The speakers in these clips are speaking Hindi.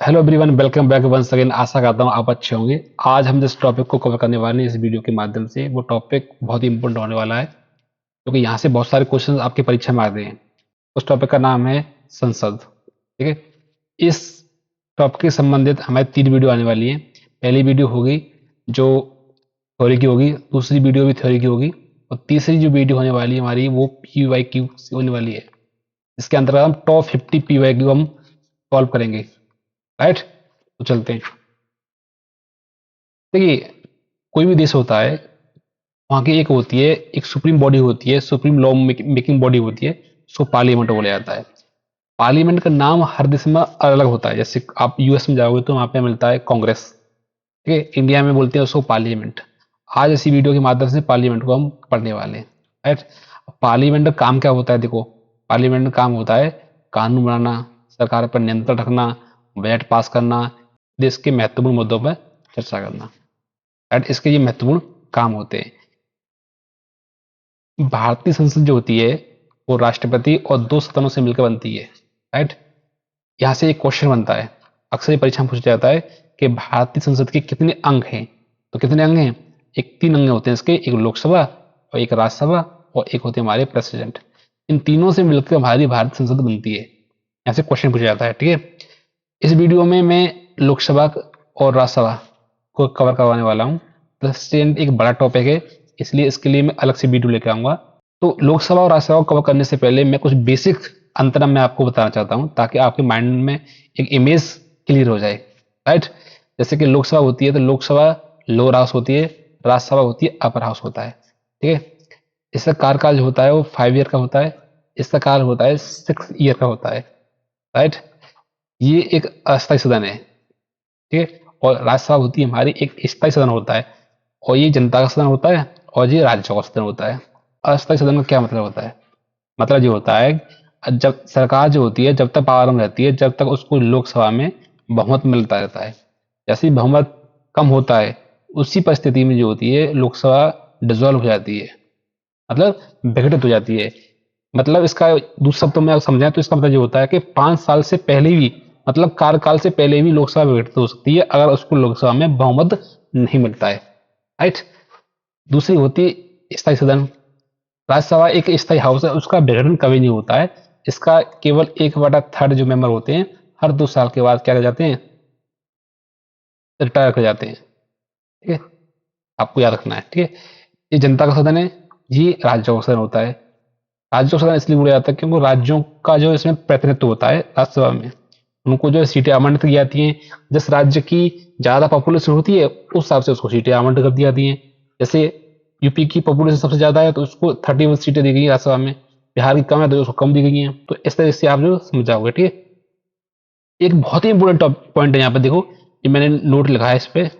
Hello everyone, welcome back once again. आशा करता हूँ आप अच्छे होंगे। आज हम जिस टॉपिक को कवर करने वाले हैं इस वीडियो के माध्यम से, वो टॉपिक बहुत ही इंपॉर्टेंट होने वाला है, क्योंकि यहाँ से बहुत सारे क्वेश्चन आपकी परीक्षा में आते हैं। उस टॉपिक का नाम है संसद। ठीक है। इस टॉपिक से संबंधित हमारी 3 वीडियो आने वाली है। पहली वीडियो होगी जो थ्योरी की होगी, दूसरी वीडियो भी थ्योरी की होगी, और तीसरी जो वीडियो होने वाली है हमारी, वो PYQ से होने वाली है। इसके अंतर्गत हम टॉप 50 PYQ हम सॉल्व करेंगे। राइट, तो चलते हैं। देखिए, कोई भी देश होता है, वहाँ की एक होती है, एक सुप्रीम बॉडी होती है, सुप्रीम लॉ मेकिंग बॉडी होती है, उसको पार्लियामेंट बोला जाता है। पार्लियामेंट का नाम हर देश में अलग अलग होता है। जैसे आप US में जाओगे तो वहाँ पे मिलता है कांग्रेस। ठीक है। इंडिया में बोलते हैं उसको पार्लियामेंट। आज इसी वीडियो के माध्यम से पार्लियामेंट को हम पढ़ने वाले हैं। राइट। पार्लियामेंट का काम क्या होता है? देखो, पार्लियामेंट का काम होता है कानून बनाना, सरकार पर नियंत्रण रखना, बजट पास करना, देश के महत्वपूर्ण मुद्दों पर चर्चा करना। राइट, इसके ये महत्वपूर्ण काम होते हैं। भारतीय संसद जो होती है, वो राष्ट्रपति और 2 सदनों से मिलकर बनती है। राइट। यहाँ से एक क्वेश्चन बनता है, अक्सर ये परीक्षा में पूछा जाता है कि भारतीय संसद के कितने अंग हैं। तो कितने अंग हैं? एक 3 अंग होते हैं इसके, एक लोकसभा और एक राज्यसभा और एक होते हैं हमारे प्रेसिडेंट। इन तीनों से मिलकर हमारी भारतीय संसद बनती है। यहाँ से क्वेश्चन पूछा जाता है। ठीक है। इस वीडियो में मैं लोकसभा और राज्यसभा को कवर करवाने वाला हूँ। प्रेसिडेंट एक बड़ा टॉपिक है, इसलिए इसके लिए मैं अलग से वीडियो लेकर आऊंगा। तो लोकसभा और राज्यसभा को कवर करने से पहले मैं कुछ बेसिक अंतर मैं आपको बताना चाहता हूं, ताकि आपके माइंड में एक इमेज क्लियर हो जाए। राइट। जैसे कि लोकसभा होती है तो लोकसभा लोअर हाउस होती है, राज्यसभा होती है अपर हाउस होता है। ठीक है। इसका कार्यकाल जो होता है वो 5 ईयर का होता है। इसका काल होता है 6 ईयर का होता है। राइट। ये एक अस्थायी सदन है। ठीक है। और राज्यसभा होती है हमारी, एक स्थायी सदन होता है, और ये जनता का सदन होता है, और ये राज्यों का सदन होता है। अस्थायी सदन का क्या मतलब होता है? मतलब ये होता है, जब सरकार जो होती है जब तक पावर में रहती है, जब तक उसको लोकसभा में बहुमत मिलता रहता है। जैसे ही बहुमत कम होता है, उसी परिस्थिति में जो होती है लोकसभा डिसॉल्व हो जाती है, मतलब विघटित हो जाती है। मतलब इसका दूसरे शब्दों में अगर समझाएं तो इसका मतलब ये होता है कि 5 साल से पहले भी, मतलब कार्यकाल से पहले भी लोकसभा विघटित हो सकती है अगर उसको लोकसभा में बहुमत नहीं मिलता है। राइट। दूसरी होती है स्थायी सदन। राज्यसभा एक स्थायी हाउस है, उसका विघटन कभी नहीं होता है। इसका केवल 1/3 जो मेंबर होते हैं, हर 2 साल के बाद क्या कर जाते हैं? रिटायर कर जाते हैं। ठीक है। आपको याद रखना है। ठीक है। ये जनता का सदन है, ये राज्यों का सदन होता है। राज्यों का सदन इसलिए बोला जाता है क्योंकि राज्यों का जो इसमें प्रतिनिधित्व होता है राज्यसभा में, उनको जो सीटें आवंटित की जाती हैं, जिस राज्य की ज्यादा पॉपुलेशन होती है उस हिसाब से उसको सीटें आवंटित कर दी जाती हैं। जैसे यूपी की पॉपुलेशन सबसे ज्यादा है तो उसको 31 सीटें दी गई हैं राज्यसभा में। बिहार की कम है तो उसको कम दी गई हैं। तो इस तरह से आप जो समझाओगे। ठीक है। एक बहुत ही इंपॉर्टेंट पॉइंट है यहाँ पे, देखो ये मैंने नोट लिखा है इस पे,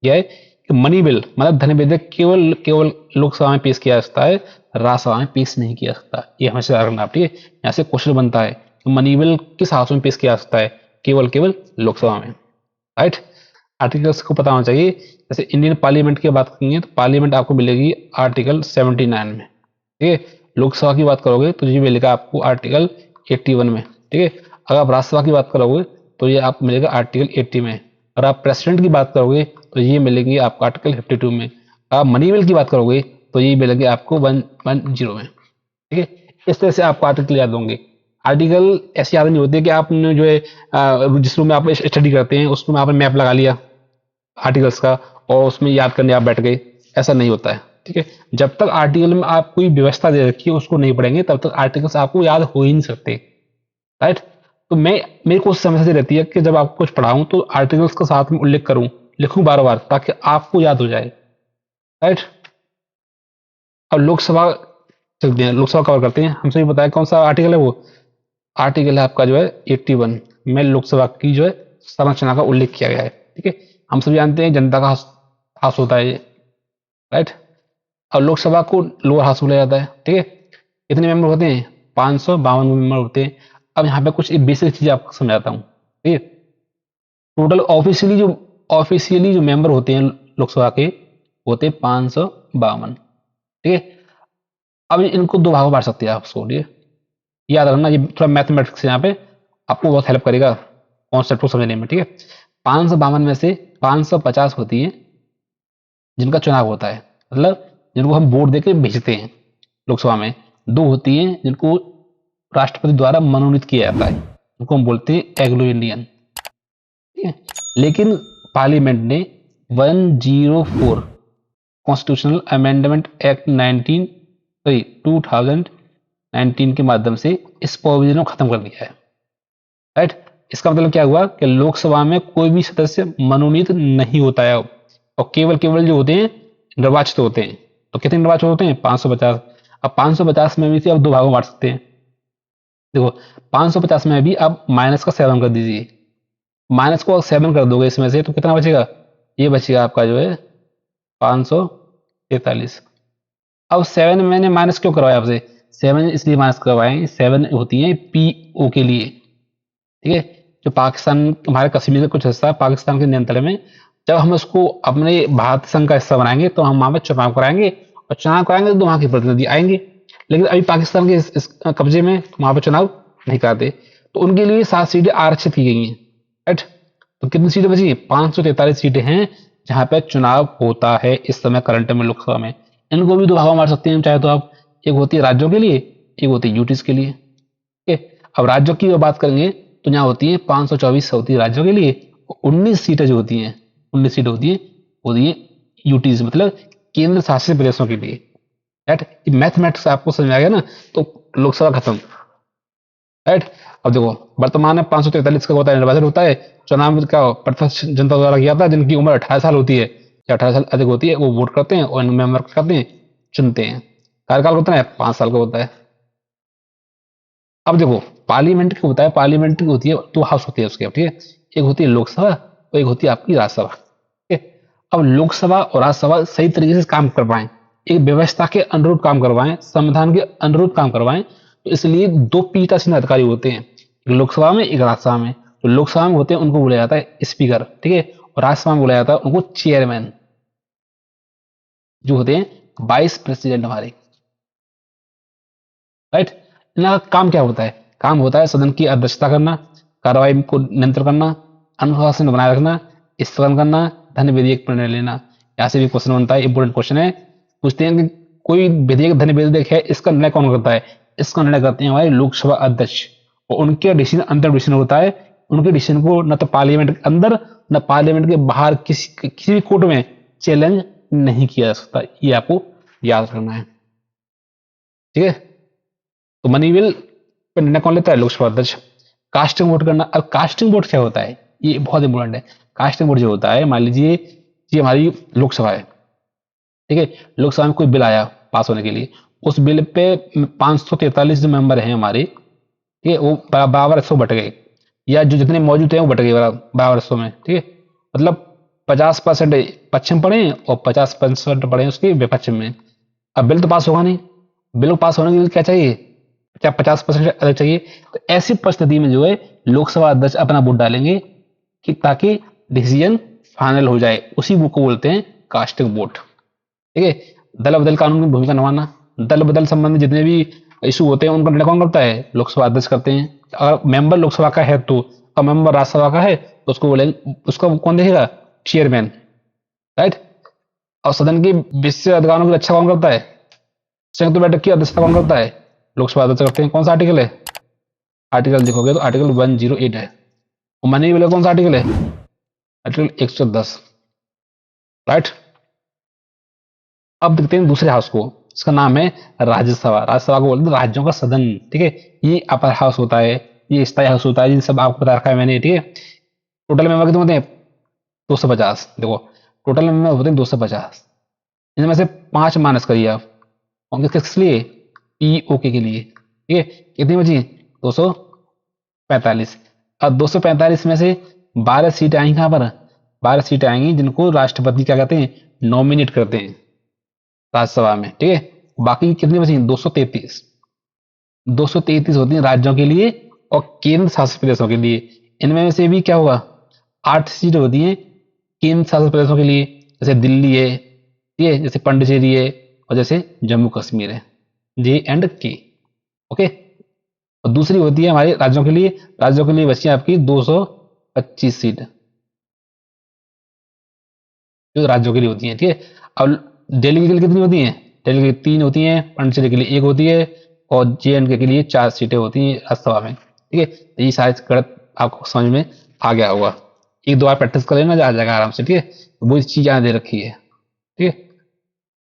यह है कि मनी बिल मतलब धन विधेयक केवल केवल लोकसभा में पेश किया जा सकता है, राज्यसभा में पेश नहीं किया जा सकता। ये हमेशा याद रखना आप। ठीक है। यहाँ से क्वेश्चन बनता है कि मनी बिल किस हाउस में पेश किया जा सकता है? केवल केवल लोकसभा में। राइट। आर्टिकल्स को पता होना चाहिए। जैसे इंडियन पार्लियामेंट की बात करेंगे तो पार्लियामेंट आपको मिलेगी आर्टिकल 79 में। ठीक है। लोकसभा की बात करोगे तो ये मिलेगा आपको आर्टिकल 81 में। ठीक है। अगर आप राज्यसभा की बात करोगे तो ये आपको मिलेगा आर्टिकल 80 में। अगर आप प्रेसिडेंट की बात करोगे तो ये मिलेगी आपको आर्टिकल 52 में। अगर आप मनी बिल की बात करोगे तो ये मिलेंगे आपको 110 में। ठीक है। इस तरह से आपको आर्टिकल याद होंगे। आर्टिकल ऐसे याद नहीं होते कि आपने जो है जिस रूम में आप स्टडी करते हैं उस रूम में आपने मैप लगा लिया आर्टिकल्स का और उसमें याद करने आप बैठ गए। ऐसा नहीं होता है। ठीक है। जब तक आर्टिकल में आप कोई व्यवस्था दे रखी है उसको नहीं पढ़ेंगे तब तक आर्टिकल्स आपको याद हो ही नहीं सकते। राइट। तो मेरी कोशिश हमेशा से रहती है कि जब आपको कुछ पढ़ाऊं तो आर्टिकल्स का साथ में उल्लेख करूं, लिखूं बार बार, ताकि आपको याद हो जाए। राइट। अब लोकसभा चलते हैं, लोकसभा कवर करते हैं। हमसे भी बताया कौन सा आर्टिकल है वो। आर्टिकल है आपका जो है 81 में लोकसभा की जो है संरचना का उल्लेख किया गया है। ठीक है। हम सभी जानते हैं जनता का हाउस होता है ये। राइट। और लोकसभा को लोअर हाउस बोला जाता है। ठीक है। कितने मेंबर होते हैं? 552 मेंबर होते हैं। अब यहाँ पे कुछ बेसिक चीज आपको समझाता हूँ। ठीक है। टोटल ऑफिशियली जो मेंबर होते हैं लोकसभा के, होते हैं 552। ठीक है। अब इनको 2 भागों में बांट सकते हैं आप, इसको ये याद रखना। ये थोड़ा मैथमेटिक्स यहाँ पे आपको बहुत हेल्प करेगा। कॉन्सेप्ट को समझने में, ठीक है। 552 में से 550 होती है जिनका चुनाव होता है, मतलब जिनको हम वोट देके भेजते हैं लोकसभा में। 2 होती हैं जिनको राष्ट्रपति द्वारा मनोनीत किया जाता है, उनको हम बोलते हैं एग्लो इंडियन, ठीक है। लेकिन पार्लियामेंट ने 104 कॉन्स्टिट्यूशनल अमेंडमेंट एक्ट 2019 के माध्यम से इस प्रोविजन को खत्म कर दिया है, राइट। इसका मतलब क्या हुआ कि लोकसभा में कोई भी सदस्य मनोनीत नहीं होता है, और केवल केवल जो होते हैं निर्वाचित होते हैं। तो कितने निर्वाचित होते हैं? 550। अब 550 में भी से अब 2 भागों में बांट सकते हैं। देखो 550 में भी अब माइनस का 7 कर दीजिए, माइनस को 7 कर दोगे इसमें से तो कितना बचेगा? ये बचेगा आपका जो है 543। अब 7 मैंने माइनस क्यों करवाया आपसे? 7 इसलिए माइनस करवाए, 7 होती है पीओ के लिए, ठीक है। जो पाकिस्तान, हमारे कश्मीर का कुछ हिस्सा पाकिस्तान के नियंत्रण में, जब हम उसको अपने भारत संघ का हिस्सा बनाएंगे तो हम वहां पर चुनाव कराएंगे, और चुनाव कराएंगे तो वहां के प्रतिनिधि आएंगे। लेकिन अभी पाकिस्तान के इस कब्जे में वहां पर चुनाव नहीं कराते, तो उनके लिए 7 सीटें आरक्षित की गई हैं, राइट। तो कितनी सीटें बची? 543 सीटें हैं जहां पे चुनाव होता है इस समय करंट में लोकसभा में। इनको भी 2 भागों में बांट सकते हैं चाहे तो आप। एक होती है राज्यों के लिए, एक होती है यूटीज के लिए, ठीक है। अब राज्यों की बात करेंगे तो यहाँ होती है 524 होती है राज्यों के लिए, 19 सीटें जो होती हैं, 19 सीटें होती है यूटीज, मतलब केंद्र शासित प्रदेशों के लिए, राइट। मैथमेटिक्स आपको समझ आ गया ना, तो लोकसभा खत्म, राइट। अब देखो वर्तमान में 543 का होता है, निर्वाचन होता है। चुनाव का प्रत्यक्ष जनता द्वारा किया था, जिनकी उम्र 18 साल होती है या 18 साल अधिक होती है, वो वोट करते हैं और मेंबर करते हैं, चुनते हैं। कार्यकाल होता है 5 साल का होता है। अब देखो पार्लियामेंट की होता है, पार्लियामेंट की होती है 2 हाउस होती है उसके, ठीक है। एक होती है लोकसभा और एक होती है आपकी राज्यसभा, ठीक है। अब लोकसभा और राज्यसभा सही तरीके से काम कर पाए, एक व्यवस्था के अनुरूप काम करवाएं, संविधान के अनुरूप काम करवाएं, तो इसलिए 2 पीठासीन अधिकारी होते हैं, एक लोकसभा में एक राज्यसभा में। तो लोकसभा में होते हैं उनको बोला जाता है स्पीकर, ठीक है, और राज्यसभा में बोला जाता है उनको चेयरमैन, जो होते हैं वाइस प्रेसिडेंट हमारे, राइट। इनका काम क्या होता है? काम होता है सदन की अध्यक्षता करना, कार्रवाई को नियंत्रण करना, अनुशासन बनाए रखना, स्थगन करना, धन विधेयक पर निर्णय लेना। यहाँ से भी क्वेश्चन बनता है, इंपोर्टेंट क्वेश्चन है। पूछते हैं कि कोई विधेयक, धन विधेयक है, इसका निर्णय कौन करता है? इसका निर्णय करते हैं हमारे लोकसभा अध्यक्ष, और उनके डिसीजन अंतर डिसीजन होता है। उनके डिसीजन को न तो पार्लियामेंट के अंदर न पार्लियामेंट के बाहर किसी भी कोर्ट में चैलेंज नहीं किया जा सकता। ये आपको याद रखना है, ठीक है। तो मनी बिल पर निर्णय कौन लेता है? लोकसभा अध्यक्ष। कास्टिंग वोट करना, अब कास्टिंग वोट क्या होता है? ये बहुत इंपॉर्टेंट है। कास्टिंग वोट जो होता है, मान लीजिए ये हमारी लोकसभा है, ठीक है। लोकसभा में कोई बिल आया पास होने के लिए, उस बिल पे 543 जो मेंबर हैं हमारे, ठीक है, वो बराबर हिस्सों बट गए, या जो जितने मौजूद हैं वो बट गए बराबर हिस्सों में, ठीक है। मतलब 50% पश्चिम पड़े और 50% पड़े उसके विपक्ष में। अब बिल तो पास होगा नहीं, बिल पास होने के लिए क्या चाहिए? क्या 50% अधिक चाहिए? तो ऐसी परिस्थिति में जो है लोकसभा अध्यक्ष अपना वोट डालेंगे कि ताकि डिसीजन फाइनल हो जाए। उसी वो को बोलते हैं कास्टिंग वोट, ठीक है। दल बदल कानून की भूमिका निभाना, दल बदल संबंधी जितने भी इशू होते हैं उनका निर्णय कौन करता है? लोकसभा अध्यक्ष करते हैं। अगर मेंबर लोकसभा का है तो, और मेंबर राज्यसभा का है तो उसको बोलेंगे, उसको कौन देखेगा? Chairman, right. और सदन की विशेष अधिकारों की रक्षा कौन करता है? संयुक्त बैठक की अध्यक्षता कौन करता है? लोकसभा अध्यक्ष करते हैं। कौन सा आर्टिकल है? आर्टिकल देखोगे तो आर्टिकल 108 है। और मनी बिल कौन सा आर्टिकल है? Article 110, right. अब देखते हैं दूसरे हाउस को, इसका नाम है राज्यसभा। राज्यसभा को बोलते हैं राज्यों का सदन, ठीक है। ये अपर हाउस होता है, ये स्थायी हाउस होता है, जिन सब आपको बता रखा है मैंने, ठीक है। टोटल मेंबर कितने होते हैं? 250। देखो टोटल मेंबर होते हैं 250, इनमें से 5 माइनस करिए आप, और किस लिए? पीओके के लिए, ठीक है। कितनी बची? 245। अब 245 में से 12 सीटें आएंगी कहां पर? 12 सीटें आएंगी जिनको राष्ट्रपति क्या कहते हैं? नॉमिनेट करते हैं राज्यसभा में, ठीक है। बाकी कितनी बची? 233। 233 होती है राज्यों के लिए और केंद्र शासित प्रदेशों के लिए। इनमें से भी क्या होगा? 8 सीट होती हैं केंद्र शासित प्रदेशों के लिए, जैसे दिल्ली है, ठीक है, जैसे पंडिचेरी है, और जैसे जम्मू कश्मीर है, J&K, ओके। और दूसरी होती है हमारे राज्यों के लिए, राज्यों के लिए बची आपकी 200 25 सीट जो राज्यों के लिए होती हैं, ठीक है। अब दिल्ली के लिए कितनी होती हैं? दिल्ली के लिए 3 होती हैं, पांडिचेरी के लिए 1 होती है और JNK के लिए 4 सीटें होती हैं राज्यसभा में, ठीक है। तो ये शायद गणित आपको समझ में आ गया होगा, एक दो बार प्रैक्टिस कर लेना, आ जाएगा आराम से, ठीक है। तो वो चीज यहाँ दे रखी है, ठीक है।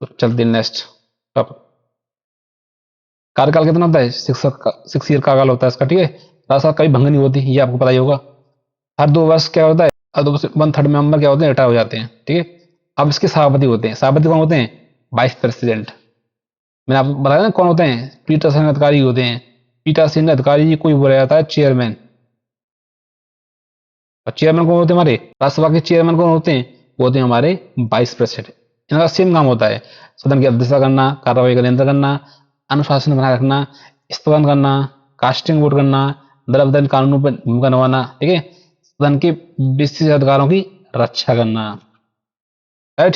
तो चलते हैं नेक्स्ट टॉपिक। कार्यकाल कितना होता है? 6 ईयर कार्यकाल होता है इसका, ठीक है। राज्यसभा कभी भंग नहीं होती, ये आपको पता ही होगा। हर 2 वर्ष क्या होता है, हर 2 वर्ष 1/3 मेंबर क्या होते हैं, रिटायर हो जाते हैं, ठीक है। अब इसके सभापति होते हैं, सभापति कौन होते हैं? Vice president. मैंने आपको बताया ना कौन होते हैं, पीठासीन अधिकारी होते हैं। पीठासीन अधिकारी को बोला जाता है चेयरमैन। और चेयरमैन कौन होते हैं? हमारे राज्यसभा के चेयरमैन कौन होते हैं? वो होते हैं हमारे वाइस प्रेसिडेंट। इनका सेम काम होता है, सदन की अध्यक्षता करना, कार्रवाई का नियंत्रण करना, अनुशासन बनाए रखना, स्थगन करना, कास्टिंग वोट करना, दल बदल कानूनों पर भूमिका निभाना, ठीक है। सदन के विशेष अधिकारों की रक्षा करना, राइट।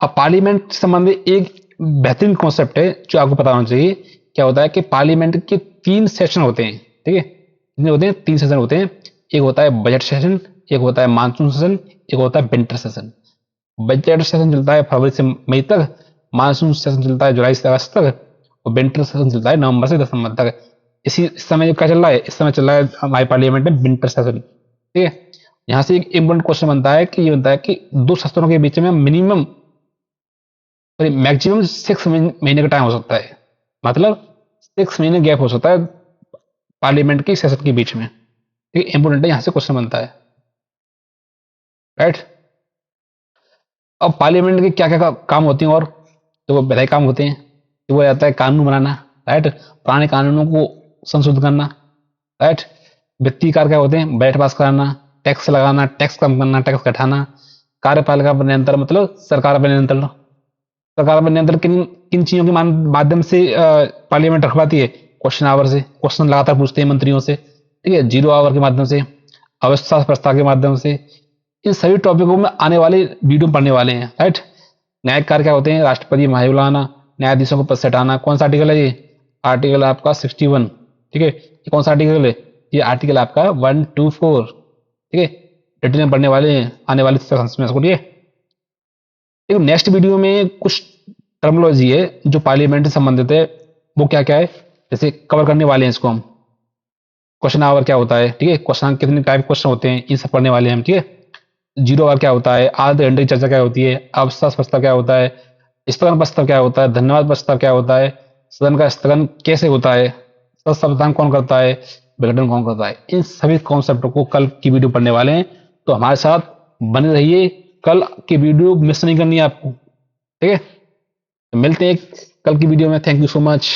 अब पार्लियामेंट से संबंधित एक बेहतरीन कॉन्सेप्ट है जो आपको पता होना चाहिए। क्या होता है कि पार्लियामेंट के 3 सेशन होते हैं, ठीक है। कितने होते हैं? 3 सेशन होते हैं। एक होता है बजट सेशन, एक होता है मानसून सेशन, एक होता है विंटर सेशन। बजट सेशन चलता है फरवरी से मई तक, मानसून सेशन चलता है जुलाई से अगस्त तक, और विंटर सेशन चलता है नवंबर से दिसंबर तक। इस समय क्या चल रहा है? इस समय चल रहा है हमारे पार्लियामेंट में विंटर सेशन, ठीक है। यहाँ से एक इम्पोर्टेंट क्वेश्चन बनता है कि ये बनता है कि 2 सत्रों के बीच में मिनिमम मैक्सिमम 6 महीने का टाइम हो सकता है, मतलब 6 महीने गैप हो सकता है पार्लियामेंट की सेशन के बीच में, ठीक है। इंपोर्टेंट है, यहाँ से क्वेश्चन बनता है, राइट। अब पार्लियामेंट के क्या क्या काम होते हैं, और तो वो बहुत काम होते हैं। तो वो रहता है कानून बनाना, राइट, पुराने कानूनों को संशोधित करना, राइट। वित्तीय कार्य क्या होते हैं? बजट पास कराना, टैक्स लगाना, टैक्स कम करना, टैक्स घटाना। कार्यपालिका पर नियंत्रण, मतलब सरकार पर नियंत्रण। सरकार पर नियंत्रण किन किन चीजों के माध्यम से पार्लियामेंट रखवाती है? क्वेश्चन आवर से, क्वेश्चन लगातार पूछते हैं मंत्रियों से, ठीक है। 0 आवर के माध्यम से, अविश्वास प्रस्ताव के माध्यम से। इन सभी टॉपिकों में आने वाले वीडियो पढ़ने वाले हैं, राइट। न्यायिक कार्य क्या होते हैं? राष्ट्रपति महाभियोग बुलाना, न्यायाधीशों को पद से हटाना। कौन सा आर्टिकल है ये? आर्टिकल आपका 61, ठीक है। ये कौन सा आर्टिकल है? ये आर्टिकल आपका 124, ठीक है। डिटेल में पढ़ने वाले हैं आने वाले सेशंस में, ठीक है। देखो नेक्स्ट वीडियो में कुछ टर्मिनोलॉजी है जो पार्लियामेंट से संबंधित है, वो क्या क्या है जैसे कवर करने वाले हैं इसको हम। क्वेश्चन आवर क्या होता है, ठीक है। क्वेश्चन कितने टाइप क्वेश्चन होते हैं, ये सब पढ़ने वाले हैं हम, ठीक है। 0 आवर क्या होता है, आधे घंटे की चर्चा क्या होती है, अविश्वास प्रस्ताव क्या होता है, स्थगन प्रस्ताव क्या होता है, धन्यवाद प्रस्ताव क्या होता है, सदन का स्थगन कैसे होता है, संविधान कौन करता है, विघटन कौन करता है। इन सभी कॉन्सेप्टों को कल की वीडियो पढ़ने वाले हैं, तो हमारे साथ बने रहिए। कल की वीडियो मिस नहीं करनी है आपको, ठीक है। तो मिलते हैं कल की वीडियो में। Thank you so much.